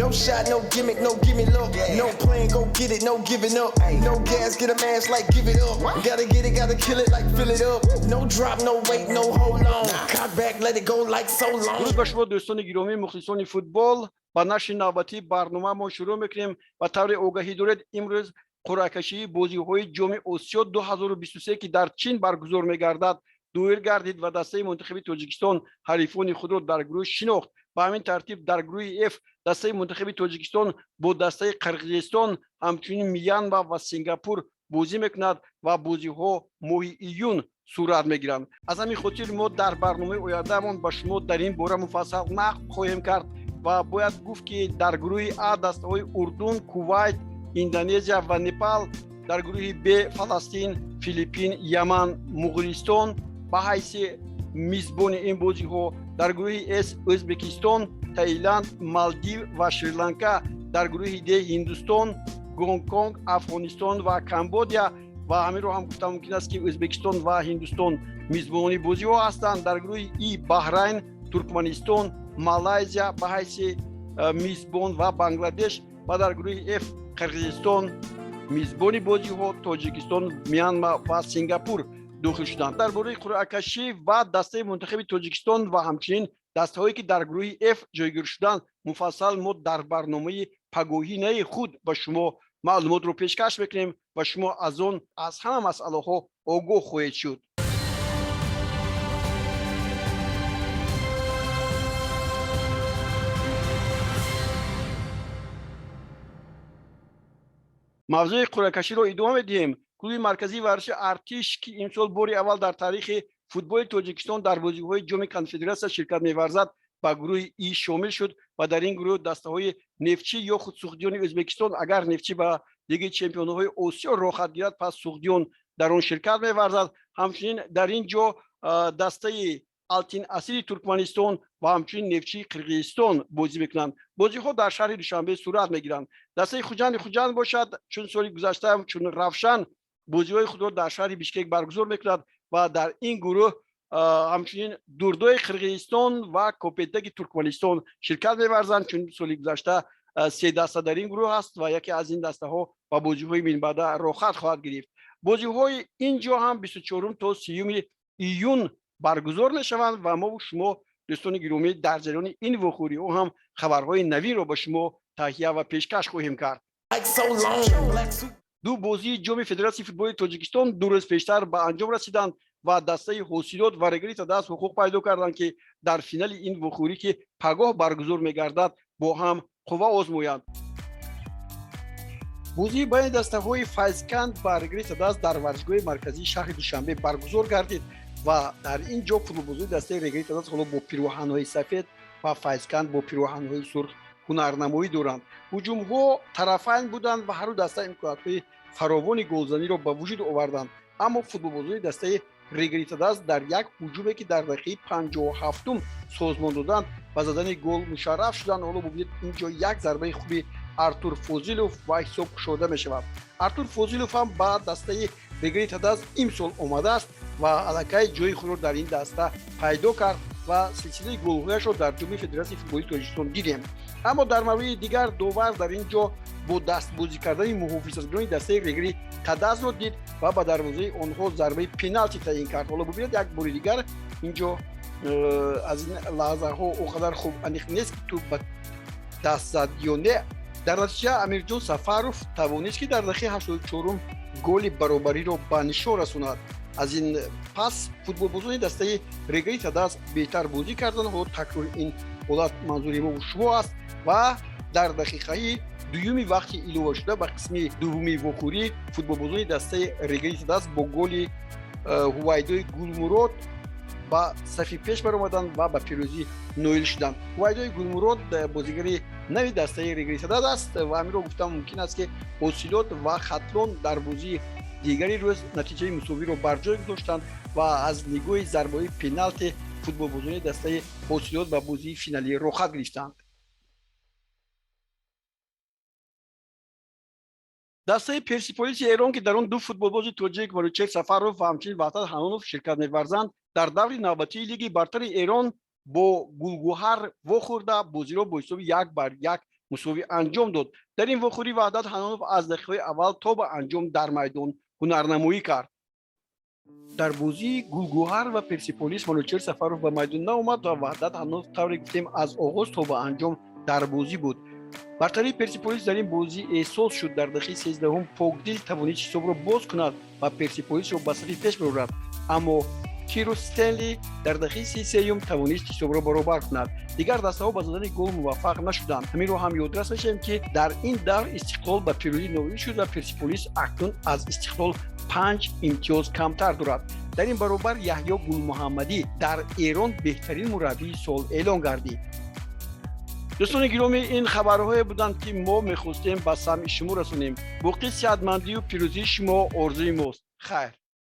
No shot, no gimmick, no give me look. No plan, go get it, no giving up. No gas, get a mask like give it up. Gotta get it, gotta kill it like fill it up. No drop, no wait, no hold on. Cock back, let it go like so long. درود بر شما دوستان گرامی مخلصان فوتبال. با نشر نوبتی برنامه ما شروع میکنیم و طور آگاهی دارید امروز قرعه کشی بازی‌های جام آسیا 2023 که در چین برگزار می‌گردد دور گردید و دسته منتخب تاجیکستان حریفان خود را در گروه شناخت. به همین ترتیب در گروه F دسته منتخب تاجیکستان با دسته قرقیزستان همچنین میانمار و سنگاپور بازی میکند و بازی‌ها ماه ایون صورت میگیرند. از همین خاطر ما در برنامه آیندهمان با شما در این باره مفصل نقد خواهیم کرد و باید گفت که در گروه A دسته‌های اردن، کویت، اندونزیا و نپال، در گروه B فلسطین، فیلیپین، یمن، مغولستان به حیث میزبان این بازی‌ها، در گروه S ازبکستان، تایلند، مالدیو و شریلانکا، در گروه D هندوستان، گونگ کنگ، افغانستان و کامبودیا و همین رو هم گفتم ممکن است که ازبکستان و هندوستان میزبانی بازی‌ها هستند. در گروه E بحرین، ترکمنستان، مالایزیا به حیث میزبان و بنگلادش و در گروه F قرقیزستان میزبانی بازی‌ها، تاجیکستان، میانمار و سنگاپور داخل شدند. در باره قرعه کشی و دسته منتخب تاجیکستان و همچنین دسته‌هایی که در گروه F جایگیر شدند مفصل ما در برنامه پگاهینه خود با شما معلومات رو پیشکش میکنیم و شما از آن از همه مسئله ها آگاه خواهید شد. موضوع قرعه کشی رو ادامه میدیم. کلوب مرکزی ورزش ارتش که امسال بار اول در تاریخ فوتبال تاجیکستان در بازی‌های جام کنفدراسیون شرکت می‌ورزد با گروه ای شامل شد و در این گروه دسته‌های نفتچی یا خود سوخدیان ازبکستان اگر نفتچی با لیگ چمپیون‌های آسیا راه خط گیرد پس سوخدیان در آن شرکت می‌ورزد. همچنین در اینجا دسته التین اسیری ترکمنستان و همچنین نفتچی قرقیزستان بازی می‌کنند. بازی‌ها در شهر دوشنبه صورت می‌گیرند. دسته خوجند باشد چون سال گذشته هم چون روشن بازی‌های خود را در شهر بیشکک برگزار می‌کند و در این گروه همچنین دوردوی قرقیزستان و کوپتک ترکمنستان شرکت می‌ورزند چون سال گذشته 3 دسته در این گروه است و یکی از این دسته‌ها با بازی‌های من بعد راحت خواهد گرفت. بازی‌های اینجا هم 24 تا 30 ایون برگزار می‌شوند و ما و شما دوستان گرامی در جریان این وقوع‌ها هم خبرهای نوین را با شما تهیه و پیشکش خواهیم کرد. دو بازی جام فدراسیون فوتبال تاجیکستان 2 روز پیشتر به انجام رسیدند و دسته حوثیات و رگریت دست حقوق پیدا کردند که در فینال این وقوعی که پگاه برگزار می‌گردد با هم قوه آزمایند. بازی بین دسته‌های فیضکند و رگریت دست در ورزشگاه مرکزی شهر دوشنبه برگزار گردید و در این جا فوتبالبازی دسته رگریت دست با پیراهن‌های سفید و فیضکند با پیراهن‌های سرخ هنرنمایی دارند. هجوم‌ها طرفین بودند و هر دو دسته امکانات فراوان گلزنی را به وجود آوردند، اما فوتبالبازی دسته رگریت دست در یک هجومی که در دقیقه 57 سازمان دادند و زدن گل مشرف شدند. حالا ببینید اینجا یک ضربه خوبی ارتور فوزیلوف و حساب شده می شود. ارتور فوزیلوف هم با دسته رگریت دست امسال آمده است و الکی جای خود را در این دسته پیدا کرد و سلسله گل‌هایش را در جام فدراسیون فوتبال تاجیکستان دیدیم. اما در مورد دیگر داور در اینجا با دست بازی کردن محافظه‌گران دسته رگری تداز را دید و با دروازه آنها ضربه پنالتی تعیین کرد. حالا ببینید یک بار دیگر اینجا از این لحظه ها اونقدر خوب انیخ نیست که تو به دست زد یا نه. در نتیجه امیرجان سفروف توانست که در دقیقه 84 گل برابری را به نشان رساند. از این پس فوتبالبازان دسته رگری تداز بهتر بازی کردند و تکرار این حالت منظور ما و شما است و در دقیقه دومی وقتی ایلوه شده به قسم دومی وقوعی فوتبالبازان دسته رگری تداز با گل هویدای گلمراد با صف پیش برآمدند و به پیروزی نایل شدند. هویدای گلمراد بازیگر نوی دسته رگری تداز است و همین رو گفتم ممکن است که اوسیلوت و خطلون در بازی دیگری روز نتیجه مساوی رو بر جای گذاشتند و از نگاه ضربه پنالتی فوتبالبازان دسته اوسیلوت به بازی فینالی رخ گرفتند. دسته پرسپولیس ایران که در آن دو فوتبالباز تاجیک بلوچک سفروف و همچنین وحدت حنانوف شرکت می‌ورزند در دور نوبتی لیگ برتر ایران با گلگوهر واخورده بازی را با حساب 1-1 مساوی انجام داد. در این وخوری وحدت حنانوف از دقیقه اول تا به انجام در میدان هنرنمایی کرد. در بازی گلگوهر و پرسپولیس منوچهر سفروف به میدان نآمد و وحدت حنانوف طوری گفتیم از آغاز تا به انجام در بازی بود. برتری پرسپولیس در این بازی احساس شد. در دقیقه 13 پوگدیل توانست حساب را باز کند و پرسپولیس را به صفر پیش ببرد، اما کیرو استنلی در دقیقه 33 توانست حساب را برابر کند. دیگر دسته‌ها به زدن گل موفق نشدند. همین را هم یادداشت باشیم که در این دور استقلال به پیروزی نائل شد و پرسپولیس اکنون از استقلال 5 امتیاز کمتر دارد. در این برابر یحیی گل محمدی در ایران بهترین مربی سال اعلام گردید. دوستان گرامی، این خبرهای بودند که ما می‌خواستیم به سمع شما رسانیم. باقی صحتمندی و پیروزی شما آرزوی ماست. خیر.